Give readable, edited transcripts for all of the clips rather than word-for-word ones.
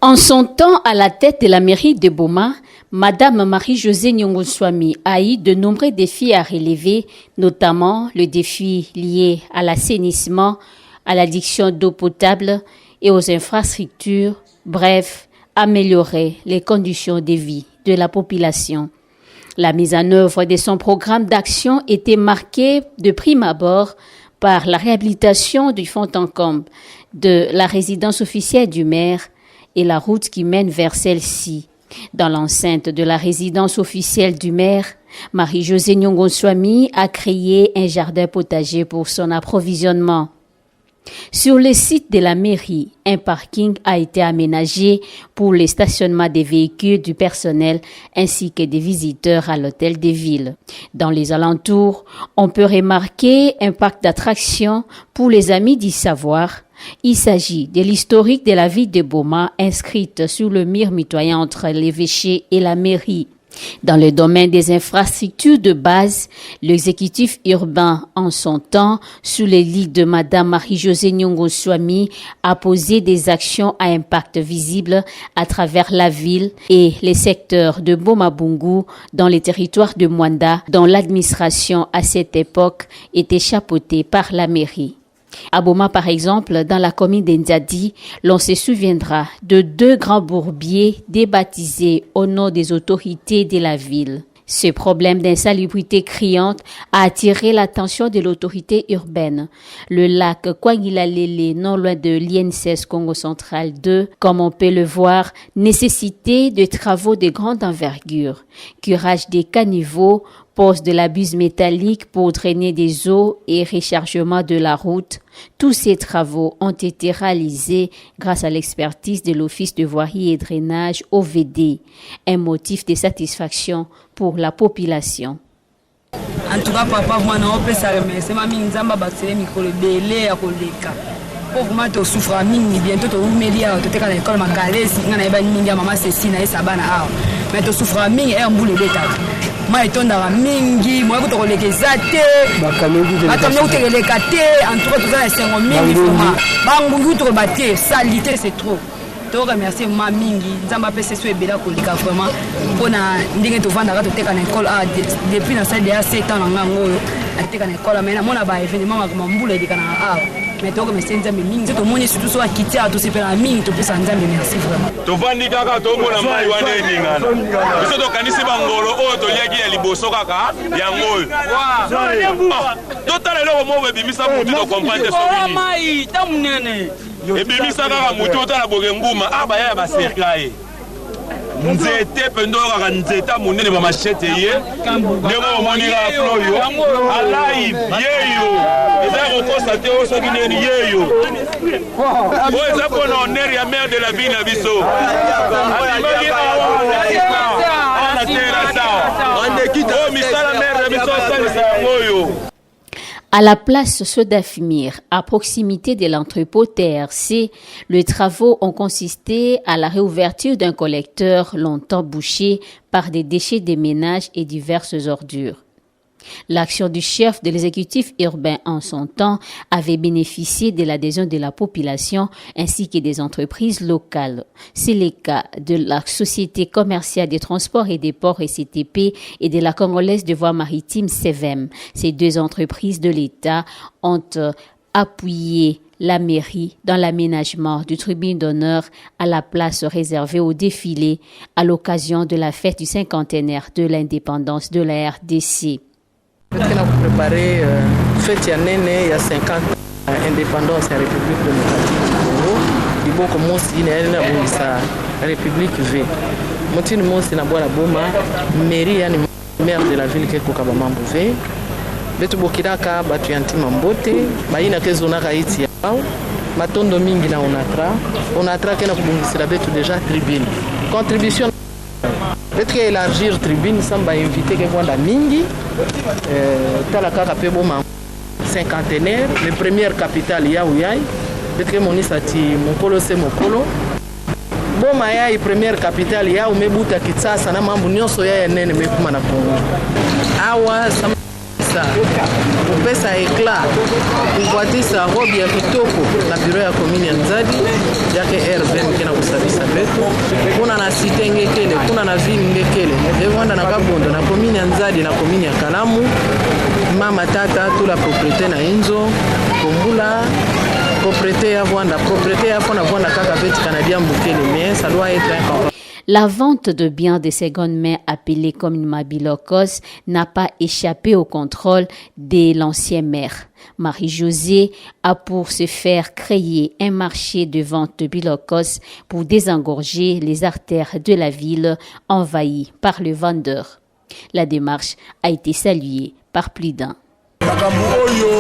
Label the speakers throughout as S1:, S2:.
S1: En son temps à la tête de la mairie de Boma, Madame Marie-Josée Nyongoswami a eu de nombreux défis à relever, notamment le défi lié à l'assainissement, à l'addiction d'eau potable et aux infrastructures, bref, améliorer les conditions de vie de la population. La mise en œuvre de son programme d'action était marquée de prime abord par la réhabilitation du Fontencombe, de la résidence officielle du maire et la route qui mène vers celle-ci. Dans l'enceinte de la résidence officielle du maire, Marie-Josée Nyongoswami a créé un jardin potager pour son approvisionnement. Sur le site de la mairie, un parking a été aménagé pour le stationnement des véhicules du personnel ainsi que des visiteurs à l'hôtel de ville. Dans les alentours, on peut remarquer un parc d'attractions pour les amis du savoir. Il s'agit de l'historique de la ville de Boma inscrite sur le mur mitoyen entre l'évêché et la mairie. Dans le domaine des infrastructures de base, l'exécutif urbain, en son temps, sous les lits de Madame Marie-Josée Nyongoswami, a posé des actions à impact visible à travers la ville et les secteurs de Boma-Bungu dans les territoires de Mwanda, dont l'administration à cette époque était chapeautée par la mairie. À Boma, par exemple, dans la commune d'Ndiadi, l'on se souviendra de 2 grands bourbiers débaptisés au nom des autorités de la ville. Ce problème d'insalubrité criante a attiré l'attention de l'autorité urbaine. Le lac Kwangilalele, non loin de l'INSS Congo Central 2, comme on peut le voir, nécessitait de travaux de grande envergure, curage des caniveaux, pose de la buse métallique pour drainer des eaux et rechargement de la route. Tous ces travaux ont été réalisés grâce à l'expertise de l'Office de voirie et drainage OVD, un motif de satisfaction pour la population.
S2: En tout cas, papa, moi, non, on peut s'arrêter. Ma mine, zamba, baksele, mikolo, belé, à koleka. Pauvre moi, tu souffres, mine, bientôt, tu oumélia, tu t'es à l'école, ma calèse, tu n'as pas de mine, maman, c'est si, naïs, sabana, mais tu souffres, mine, et un boule d'état. Moi, je suis mingi, moi, je suis zate, salité, c'est trop. Je remercie ma mingi, Zamba PC soit bela kolika vraiment pour na ndenge to vanda ka to teka na école depuis na salle de 7 ans na ngoyo ateka na école mais na mona ba événement ma mbula de kana mais to remercie Nzambe mingi to moni surtout so akiti a to se pela mingi to pesa Nzambe merci vraiment
S3: to vandi kaka to mona mai wane ningana biso to kanisi bangolo o to yaki ya liboso kaka ya ngoyo to tala loko mo bebimisa mutu to comprendre so ni mai tamunene ebimisa kaka mutu otala boke nguma abaya ya baserkaye nzete pendo kaka nzeta munene ba machete ye ndemo omoni ka floyo alai yeyo eza kokostate osoki neni yeyo o eza pona honneur ya maire de la ville na biso alimaki ana tera sawa o misala maire na biso asalisa yango.
S1: À la place Sodafimir, à proximité de l'entrepôt TRC, les travaux ont consisté à la réouverture d'un collecteur longtemps bouché par des déchets des ménages et diverses ordures. L'action du chef de l'exécutif urbain en son temps avait bénéficié de l'adhésion de la population ainsi que des entreprises locales. C'est le cas de la Société commerciale des transports et des ports SCTP et de la Congolaise de voies maritimes CEVEM. Ces 2 entreprises de l'État ont appuyé la mairie dans l'aménagement du tribune d'honneur à la place réservée au défilé à l'occasion de la fête du 50e de l'indépendance de la RDC.
S4: On a préparé fête il y a 50 ans indépendance de la République démocratique du Congo. Il faut commencer la République V. Montine Monsi na bola Boma, mairie ya maire de la ville keko kabamambo V. Betu bokiraka batu yanti mambote, baina kezona kaiti yao. Matondo mingi na onatra kena kubungisira betu déjà tribune. Contribution peut-être élargir tribune samba inviter quelqu'un mingi talaka pe boma cinquantenaire le première capitale ya uyai peut-être monisati mokolo se mokolo boma ya première capitale ya umebuta kitsasa na mambo nyonso ya nene mekuma na Kongo awa kupesa ekla kukwatisa robi ya kitoko na biro ya komini ya Nzadi yake RVM kena kusabisa betu kuna na site ngekele kuna na vini ngekele evanda na Kabondo na komini ya Nzadi na komini ya Kalamu mama tata tula propriété na Inzo Kombula propriété ya Vwanda propriété ya fona Vwanda kaka beti canadien Bukele mais ça doit être un.
S1: La vente de biens de seconde main appelée communément bilokos n'a pas échappé au contrôle de l'ancien maire. Marie-Josée a pour ce faire créé un marché de vente de bilokos pour désengorger les artères de la ville envahies par le vendeur. La démarche a été saluée par plus d'un.
S5: makambo oyo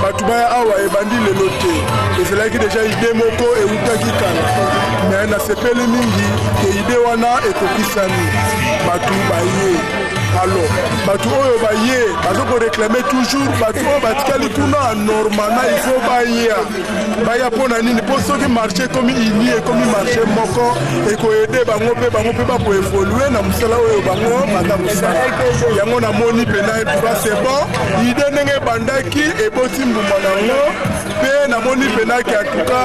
S5: batu baya awa ebandi lelo te ezalaki deja ide moko eutaki kala me na sepeli mingi ke ide wana ekokisani batu baye alors batu oyo baye bazoko réclamer toujours batu oyo batikali kuna normal na il faut baya pona nini po soki marché komi ini ekomi marché moko ekoyede bango pe bako évoluer na musala oyo bango banda musala yango na moni pena etuba c'est bon ide nenge bandaki eboti mbuma nango pe na moni pena ki atuka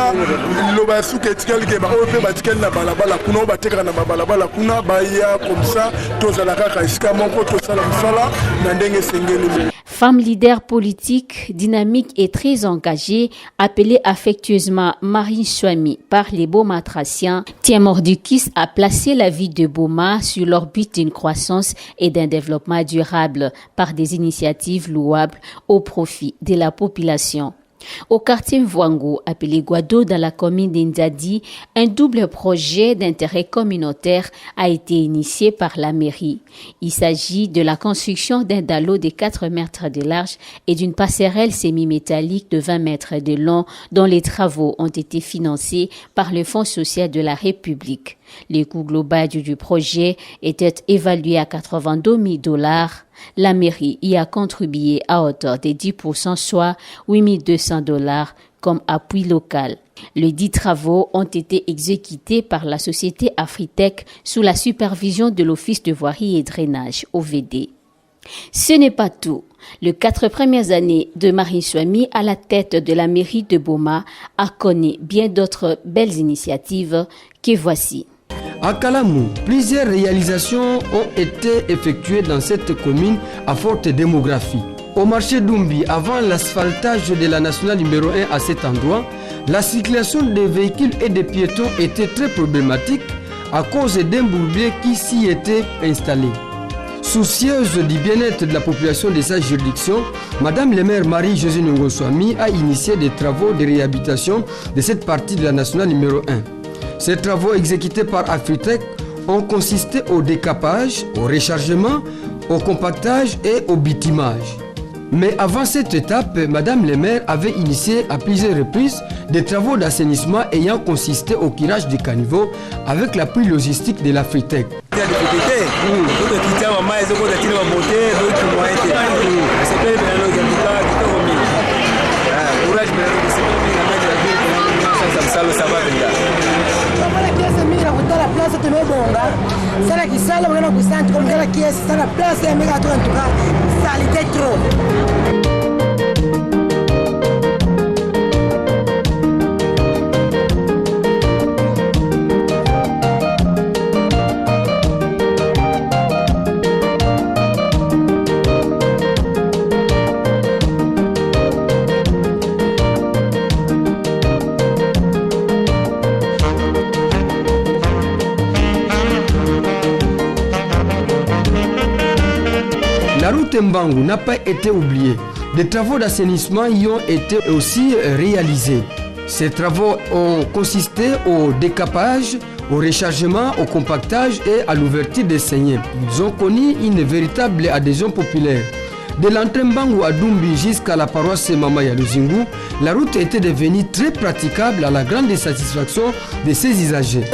S5: loba suke tikali ke ba oyo pe batikali na balabala kuna batekaka na balabala kuna baya comme ça tozala kaka esika moko tosala musala na ndenge sengeli.
S1: Femme leader politique, dynamique et très engagée, appelée affectueusement Marie Swami par les Bomatraciens, Thiemordukis a placé la vie de Boma sur l'orbite d'une croissance et d'un développement durable par des initiatives louables au profit de la population. Au quartier Mvwango, appelé Guado dans la commune d'Inzadi, un double projet d'intérêt communautaire a été initié par la mairie. Il s'agit de la construction d'un dallo de 4 mètres de large et d'une passerelle semi-métallique de 20 mètres de long dont les travaux ont été financés par le Fonds social de la République. Le coût global du projet était évalué à $82 000. La mairie y a contribué à hauteur de 10%, soit $8 200 comme appui local. Les 10 travaux ont été exécutés par la société Afritech sous la supervision de l'Office de voirie et drainage, OVD. Ce n'est pas tout. Les 4 premières années de Marie Swami à la tête de la mairie de Boma a connu bien d'autres belles initiatives que voici.
S6: À Kalamu, plusieurs réalisations ont été effectuées dans cette commune à forte démographie. Au marché d'Umbi, avant l'asphaltage de la nationale numéro 1 à cet endroit, la circulation des véhicules et des piétons était très problématique à cause d'un bourbier qui s'y était installé. Soucieuse du bien-être de la population de sa juridiction, Madame le maire Marie-Josée Ngoswami a initié des travaux de réhabilitation de cette partie de la nationale numéro 1. Ces travaux exécutés par Afritech ont consisté au décapage, au rechargement, au compactage et au bitumage. Mais avant cette étape, Madame le maire avait initié à plusieurs reprises des travaux d'assainissement ayant consisté au curage des caniveaux avec l'appui logistique de l'Afritech. La route Mbangu n'a pas été oubliée. Des travaux d'assainissement y ont été aussi réalisés. Ces travaux ont consisté au décapage, au rechargement, au compactage et à l'ouverture des saignées. Ils ont connu une véritable adhésion populaire. De l'entrée Mbangu à Dumbi jusqu'à la paroisse Mamaya Luzingu, la route était devenue très praticable à la grande satisfaction de ses usagers.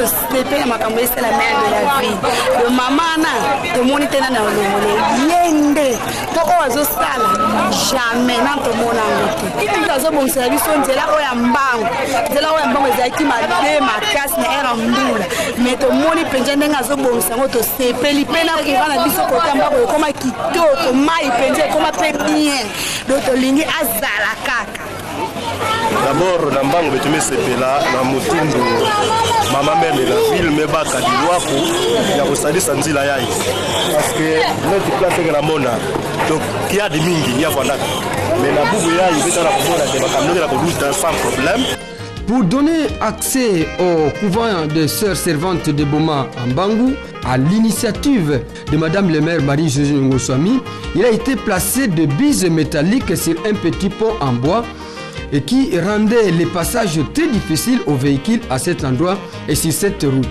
S7: akoma pe bien donc tolingi azala kaka.
S8: D'abord na mbango betume sepela na motindo mama mère de la ville mebaka dilwako ya kosalisa nzila yayi parce que notre place que la mona donc qui a des mingi ya voilà mais la bubu yayi betana komona te bakamnoke la koduta sans problème.
S6: Pour donner accès au couvent des sœurs servantes de Boma en Bangou, à l'initiative de Madame le maire Marie-Josée Ngoswami, il a été placé de bises métalliques sur un petit pont en bois et qui rendait les passages très difficiles aux véhicules à cet endroit et sur cette route.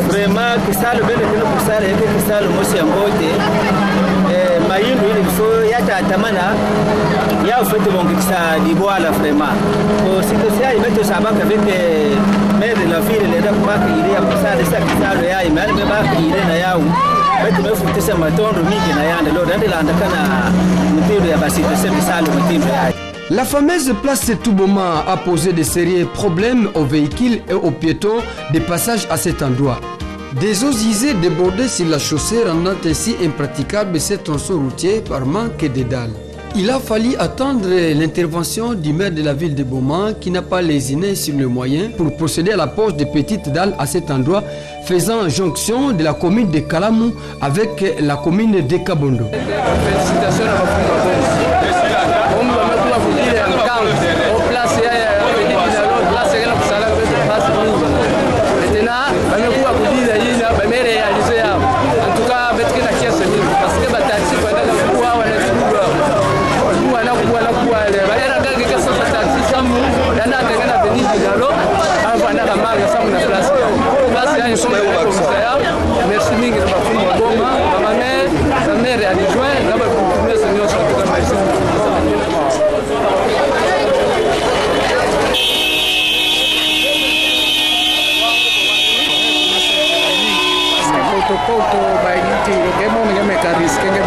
S9: Vraiment, que ça le bel pour ça, que ça le monsieur Mbote, Mayimbo, il faut y a tamana, il y a au fait mon que ça dit voilà vraiment. C'est que ça, il met ça avec mère de la ville, les deux pas qu'il y a pour ça, de ça qui ça le y a, il met pas qu'il y a yaou. Mais tu me fous ça maton, le midi na yande, l'autre de l'andakana, le ya basi de ça le motif.
S6: La fameuse place Touboma a posé de sérieux problèmes aux véhicules et aux piétons de passage à cet endroit. Des eaux usées débordaient sur la chaussée rendant ainsi impraticable ce tronçon routier par manque de dalles. Il a fallu attendre l'intervention du maire de la ville de Boma qui n'a pas lésiné sur le moyen pour procéder à la pose de petites dalles à cet endroit faisant jonction de la commune de Kalamou avec la commune de Kabondo.
S10: Félicitations à merci mingi na mafumu wa Boma, mama mère alijua na bakutumia senyo katika maisha. Foto baiti ngemo ngeme karis ngeme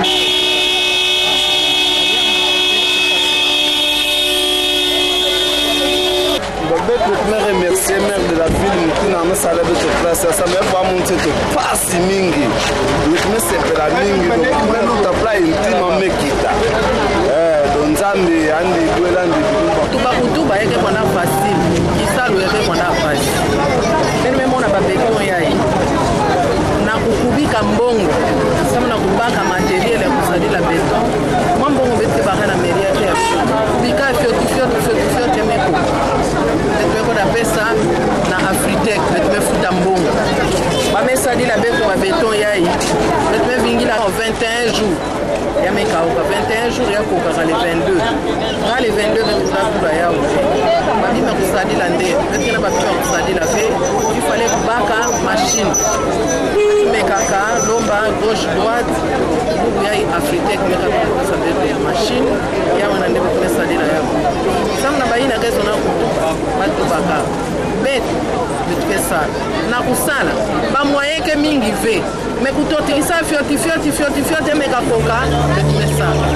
S8: Je remercier maire de la ville qui n'a pas salé de toute place. Ça m'a pas monté de passe mingi. Je me sais pas la mingi. Donc même nous t'as pas intime en mekita. Donc Zambie, Andy, Douelandi.
S4: Tout va pour tout, bah il y a qu'on a facile. Qui ça le fait qu'on a facile. Même on a pas besoin de y aller. Na kukubika mbongo. Sasa na kubaka matériel ya kusadi la béton. Moi mbongo bete baka na mairie ya kubika fio temeko. On appelle ça na Afritec, mais futa mbongo. Ba mesa di la beto ba béton yayi. Mais vingi la 21 jours. Ya meka au 21 jours ya ko ka le 22. Ka le 22 beto ta kula ya o. Ba bima kusadi la nde. Mais na ba pio kusadi la fait, il fallait baka machine. Meka ka lomba gauche droite. Yayi Afritec meka ko sa beto machine. Ya wana nde beto kusadi la ya. Sam na ba ina kezo na ko. Batu baka betu betuke sala na kusala ba moyen ke mingi ve me kutotikisa fioti meka koka betuke sala.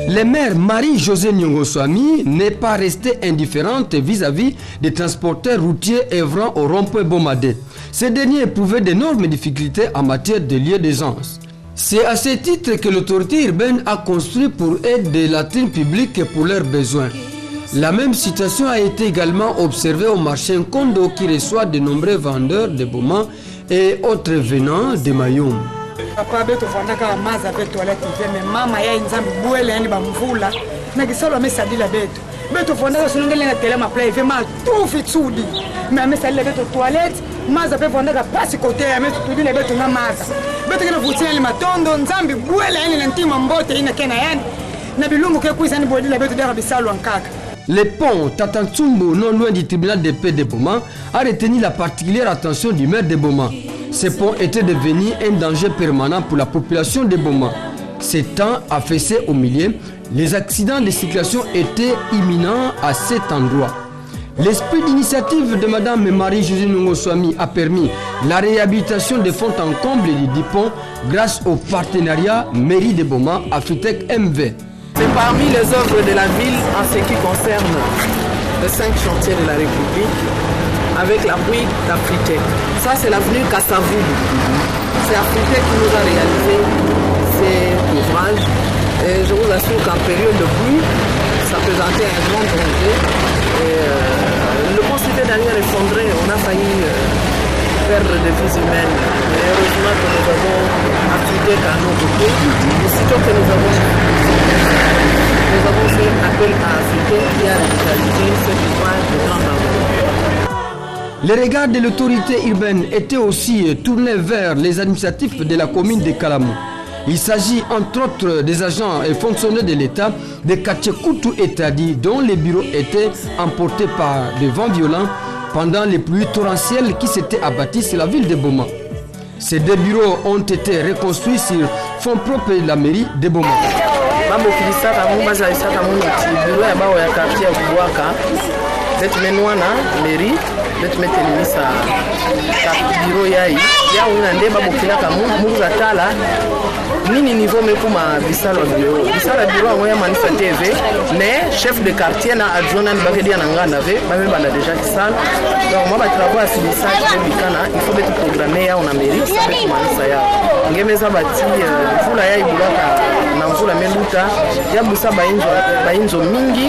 S6: Le maire Marie-Josée Ngoswami n'est pas restée indifférente vis-à-vis des transporteurs routiers œuvrant au rond-point Bomadé. Ces derniers éprouvaient d'énormes difficultés en matière de lieux d'aisance. C'est à ce titre que l'autorité urbaine a construit pour eux des latrines publiques pour leurs besoins. La même situation a été également observée au marché Nkondo qui reçoit de nombreux vendeurs de Boma et autres venant de Mayum.
S11: Papa beto fandaka maza beto toilette mais mama ya nzambe buele yani bamvula na kisolo mesadila beto fandaka sunongele na tele ma play ma tout fitsudi mais mesadila beto toilette maza pe fandaka pasi côté ya meto tudile beto na maza beto kina vutia ni matondo nzambe buele yani na ntima mbote ina kena yani na bilungu ke kuisa ni bodila beto dera bisalo ankaka.
S6: Le pont Tatantsumbo, non loin du tribunal de paix de Boma, a retenu la particulière attention du maire de Boma. Ce pont était devenu un danger permanent pour la population de Boma. S'étant affaissé au milieu, les accidents de circulation étaient imminents à cet endroit. L'esprit d'initiative de Mme Marie-Josée Nyong'o-Swami a permis la réhabilitation des fonds en comble du pont grâce au partenariat Mairie de Boma Afritech MV.
S4: C'est parmi les œuvres de la ville en ce qui concerne les 5 chantiers de la République avec l'appui d'Afritech. Ça, c'est l'avenue Kassavou. C'est Afritech qui nous a réalisé cet ouvrage. Et je vous assure qu'en période de pluie, ça présentait un grand danger. Le pont s'était d'ailleurs effondré, on a failli perdre des vies humaines. Mais heureusement que nous avons Afritech à nos côtés. Aussitôt que nous avons fait appel à Afritech qui a réalisé cet ouvrage de grand danger.
S6: Les regards de l'autorité urbaine étaient aussi tournés vers les administratifs de la commune de Kalamou. Il s'agit entre autres des agents et fonctionnaires de l'État de Katchekoutou et Tadi dont les bureaux étaient emportés par des vents violents pendant les pluies torrentielles qui s'étaient abattues sur la ville de Boma. Ces 2 bureaux ont été reconstruits sur fonds propres de la mairie de Boma.
S4: Nini niveau mekuma bisalo bureau ngoya manisa TV mais chef de quartier na adjoint na bakedi na nganda ve ba bana déjà kisala donc moi ba travaux à finissage de bikana il faut être programmé ya on a mairie ça fait manisa ya ngemeza bati fula ya ibulaka na mvula meluta ya busa bainzo mingi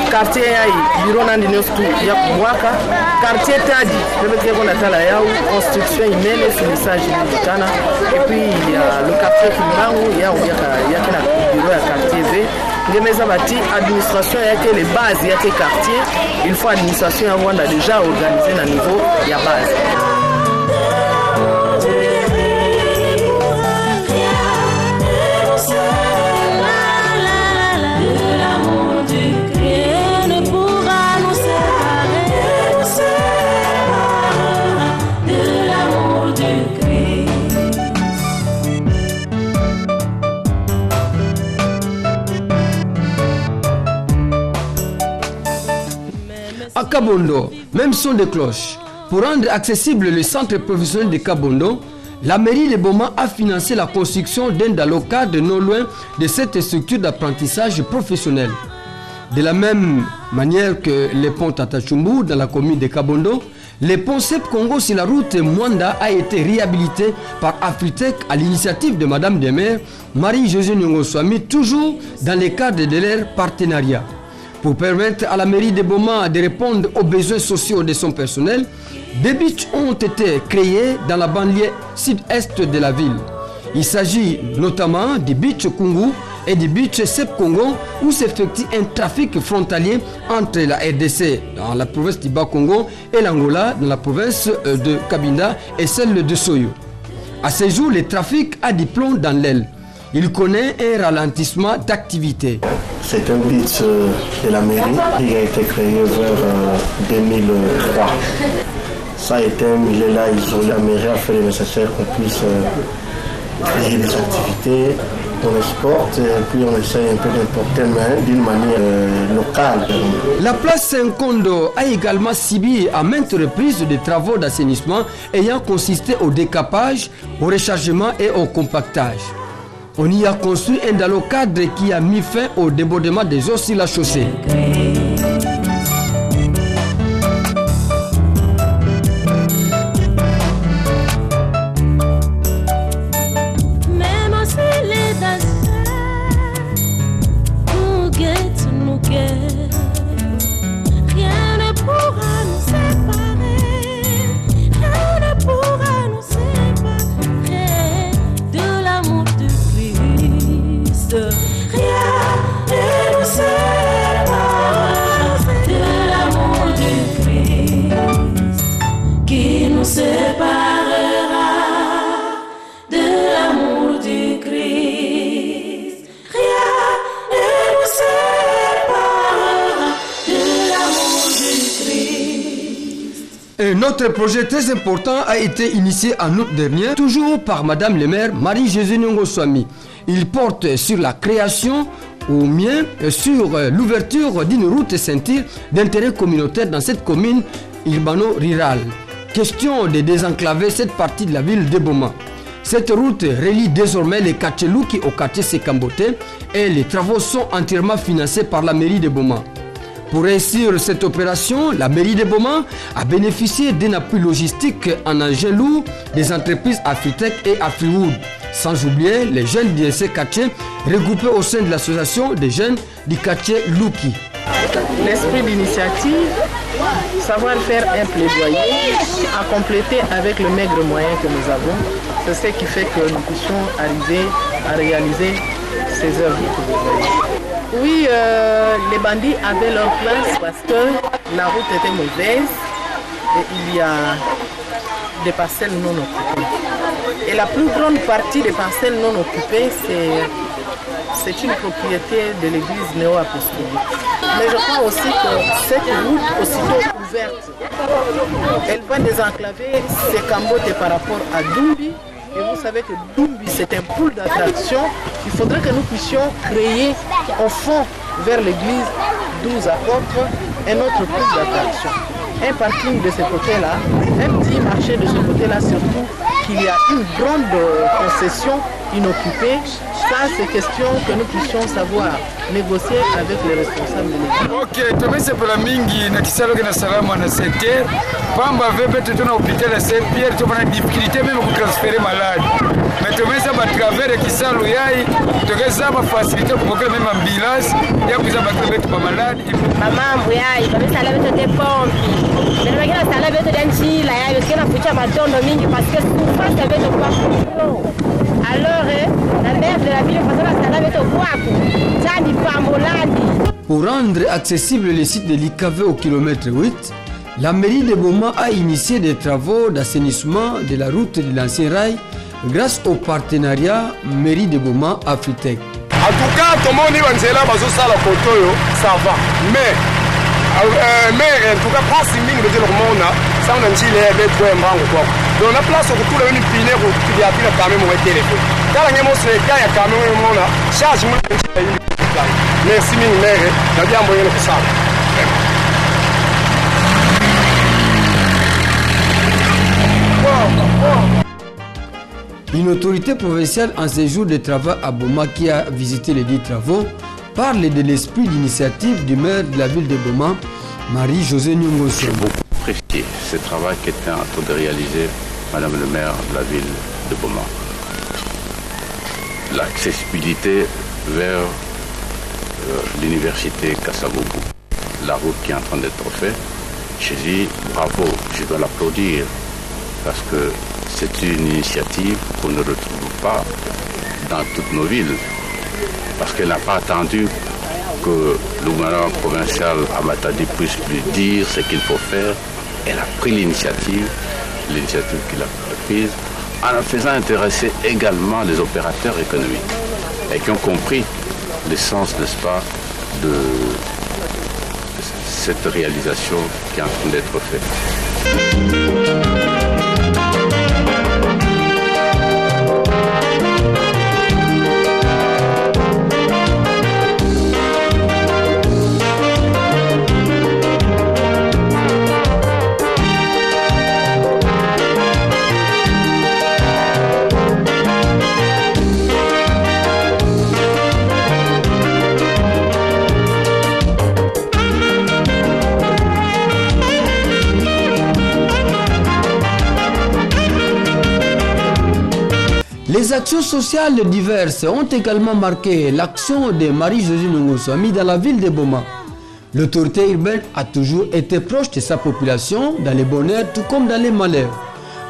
S4: quartier ya bureau na ndino stu ya kubwaka quartier Tadi peut-être qu'on a tala ya construction humaine finissage de bikana et puis il y a le quartier Kimbangu ya kina bureau ya quartier V ngemeza bati administration yake les bases yake quartier il faut administration ya Rwanda déjà organisé na niveau ya base.
S6: À Kabondo, même son de cloche. Pour rendre accessible le centre professionnel de Kabondo, la mairie de Boma a financé la construction d'un dalocade non loin de cette structure d'apprentissage professionnel. De la même manière que le pont Tatachumbu dans la commune de Kabondo, le pont Sep Congo sur la route Mwanda a été réhabilité par Afritech à l'initiative de Madame de Maire, Marie-Josée Nyong'o-Swami, toujours dans le cadre de leur partenariat. Pour permettre à la mairie de Boma de répondre aux besoins sociaux de son personnel, des beaches ont été créés dans la banlieue sud-est de la ville. Il s'agit notamment du beach Kungu et du beach Sep Congo où s'effectue un trafic frontalier entre la RDC dans la province du Bas-Congo et l'Angola dans la province de Cabinda et celle de Soyo. À ce jour, le trafic a du plomb dans l'aile. Il connaît un ralentissement d'activité.
S8: C'est un beach de la mairie qui a été créé vers 2003. Ça a été un milieu là isolé. La mairie a fait le nécessaire qu'on puisse créer des activités. On exporte et puis on essaie un peu d'importer, mais d'une manière locale.
S6: La place Saint-Kondo a également subi à maintes reprises des travaux d'assainissement ayant consisté au décapage, au rechargement et au compactage. On y a construit un dalocade qui a mis fin au débordement des eaux sur la chaussée. Un Un autre projet très important a été initié en août dernier, toujours par Madame le maire Marie-Josée Nyongoswami. Il porte sur la création ou bien sur l'ouverture d'une route ceinture d'intérêt communautaire dans cette commune urbano-rurale. Question de désenclaver cette partie de la ville de Boma. Cette route relie désormais les quartiers Luki au quartier Sekambote et les travaux sont entièrement financés par la mairie de Boma. Pour réussir cette opération, la mairie de Boma a bénéficié d'un appui logistique en engin lourd des entreprises Afritech et Afriwood, sans oublier les jeunes de ces quartiers regroupés au sein de l'association des jeunes du quartier Luki.
S4: L'esprit d'initiative, savoir faire un plaidoyer, à compléter avec le maigre moyen que nous avons, c'est ce qui fait que nous puissions arriver à réaliser ces œuvres de plaidoyer. Oui, les bandits avaient leur place parce que la route était mauvaise et il y a des parcelles non occupées. Et la plus grande partie des parcelles non occupées, c'est une propriété de l'église néo-apostolique. Mais je crois aussi que cette route, aussitôt ouverte, elle va désenclaver Sekambote par rapport à Dumbi. Et vous savez que Dumbi, c'est un pôle d'attraction. Il faudrait que nous puissions créer au fond, vers l'église 12 apôtres, un autre pôle d'attraction. Un parking de ce côté-là, un petit marché de ce côté-là, surtout qu'il y a une grande concession inoccupée. Ça, c'est question que nous puissions savoir négocier avec les responsables de l'église.
S12: Ok, tumese pour mingi na kisalo na salama na secteur. Pamba vepe tutuna hôpital à Saint-Pierre, tu as une difficulté même pour transférer malade. Mais tumese ba travers kisalo yai, tugeza ba facilité pour que même ambulance, ya kuza ba vepe ba malade.
S13: Mambo yai, kabisa la veto de pompi. Mais bagina sala veto de nchila yai, kena fucha matondo mingi parce que souffrance veto pas. Alors, la mère de la ville
S6: Pour rendre accessible le site de l'IKV au kilomètre 8, la mairie de Boma a initié des travaux d'assainissement de la route de l'ancien rail grâce au partenariat mairie de Boma Afritech.
S8: En tout cas, tout le monde est là, ça va. Mais en tout cas, pas si mine de monde, ça on a dit les bêtes ou un banc ou quoi. Donc la place où tout le monde est piné, il y a plus de quand même au téléphone. Quand on est sur les cas, il y a quand même un monde, charge moi. Merci mine mère, il y a bien moyen de ça.
S6: Une autorité provinciale en séjour de travail à Boma qui a visité les 10 travaux parle de l'esprit d'initiative du maire de la ville de Boma, Marie-Josée Nyongoswami.
S14: J'ai beaucoup apprécié ce travail qui était en train de réaliser Madame le maire de la ville de Boma. L'accessibilité vers l'université Kassavubu, la route qui est en train d'être faite, je dis bravo, je dois l'applaudir parce que c'est une initiative qu'on ne retrouve pas dans toutes nos villes. Parce qu'elle n'a pas attendu que le gouverneur provincial à Matadi puisse lui dire ce qu'il faut faire. Elle a pris l'initiative qu'il a prise, en faisant intéresser également les opérateurs économiques et qui ont compris l'essence, n'est-ce pas, de cette réalisation qui est en train d'être faite.
S6: Les actions sociales diverses ont également marqué l'action de Marie-Josée Nyongoswami dans la ville de Boma. L'autorité urbaine a toujours été proche de sa population dans les bonheurs tout comme dans les malheurs.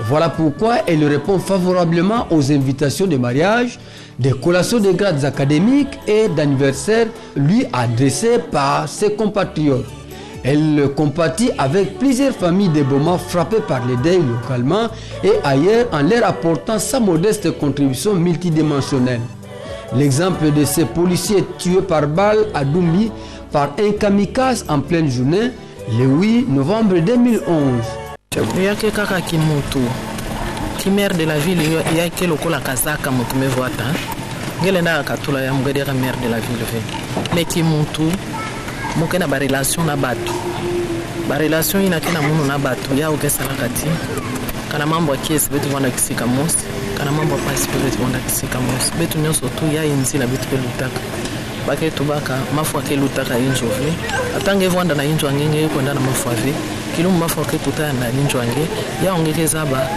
S6: Voilà pourquoi elle répond favorablement aux invitations de mariage, des collations de grades académiques et d'anniversaires lui adressées par ses compatriotes. Elle compatit avec plusieurs familles de Boma frappées par les deuils localement et ailleurs en leur apportant sa modeste contribution multidimensionnelle. L'exemple de ces policiers tués par balle à Dumbi par un kamikaze en pleine journée le 8 novembre 2011.
S4: yake kaka kimutu maire de la ville yake lokola kazaka mutu mevoata ngele na katula ya mugadi ya maire de la ville ve mais kimutu mukena ba relation na batu ba relation ina kena munu na batu ya ukesala kati kana mambo ya kiesi betu vanda kisika mosi kana mambo ya pasi betu vanda kisika mosi betu nyonso tu ya inzi na betu pelutaka bake tubaka mafu ake lutaka injo ve atange vanda na injo angenge kwenda na mafu ave kilumu mafu ake kutana na injo ange ya ongeke zaba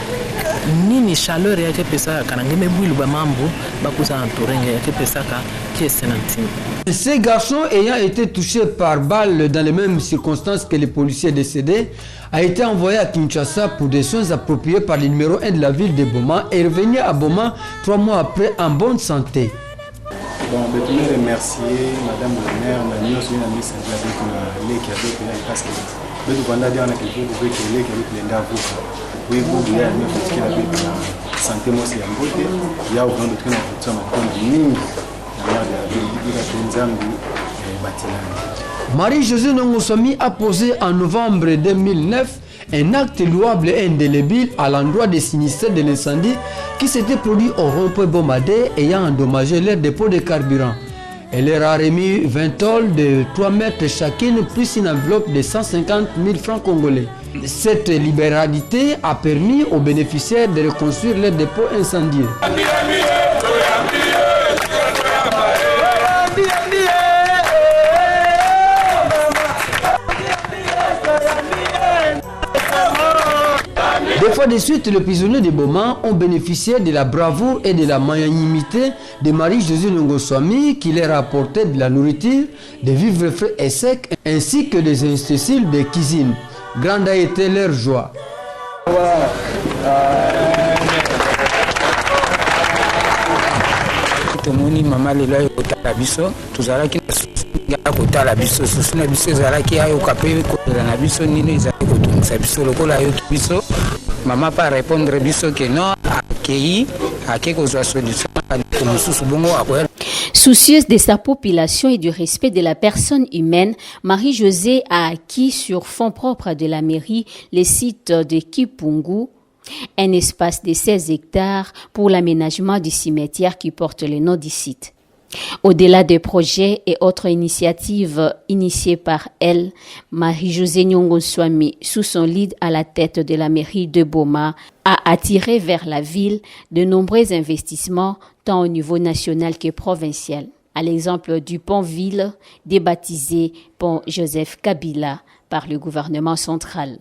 S4: nini chaleur yake pesa kana ngeme bwilu ba mambo bakuza antorenge yake pesa ka kiesi na ntimi.
S6: Ces garçons ayant été touchés par balle dans les mêmes circonstances que les policiers décédés a été envoyé à Kinshasa pour des soins appropriés par le numéro 1 de la ville de Boma et revenu à Boma 3 mois après en bonne santé.
S15: Bon, je voulais remercier Madame la maire, Nani aussi une amie Sandra avec l'équipe avec la parce que je dois dire qu'on a quelque chose avec l'équipe avec les d'avocat. Oui, vous voulez aller faire ce qu'il a avec la santé moi c'est un beauté. Il y a autant de trucs à faire ça maintenant mine.
S6: Marie-Josée Nongoswami a posé en novembre 2009 un acte louable et indélébile à l'endroit des sinistrés de l'incendie qui s'était produit au rond-point Bomadé ayant endommagé leur dépôt de carburant. Elle leur a remis 20 tôles de 3 mètres chacune plus une enveloppe de 150 000 francs congolais. Cette libéralité a permis aux bénéficiaires de reconstruire leur dépôt incendié. Deux fois de suite, les prisonniers de Boma ont bénéficié de la bravoure et de la magnanimité de Marie-Josée Nongoswami qui leur a apporté de la nourriture, des vivres frais et secs, ainsi que des ustensiles de cuisine. Grande a été leur joie.
S16: Tomoni mama lelo ayo kotala biso tozalaki na kotala biso susu na biso ezalaki ayo kape kolela na biso nini ezalaki kotungisa biso lokola ayoki biso mama pa répondre biso ke non akei ake kozwa solution mosusu bongo akoya.
S1: Soucieuse de sa population et du respect de la personne humaine, Marie-Josée a acquis sur fonds propres de la mairie les sites de Kipungu, un espace de 16 hectares pour l'aménagement du cimetière qui porte le nom du site. Au-delà des projets et autres initiatives initiées par elle, Marie-Josée Nongoswami, sous son lead à la tête de la mairie de Boma, a attiré vers la ville de nombreux investissements tant au niveau national que provincial. À l'exemple du pont-ville débaptisé pont Joseph Kabila par le gouvernement central.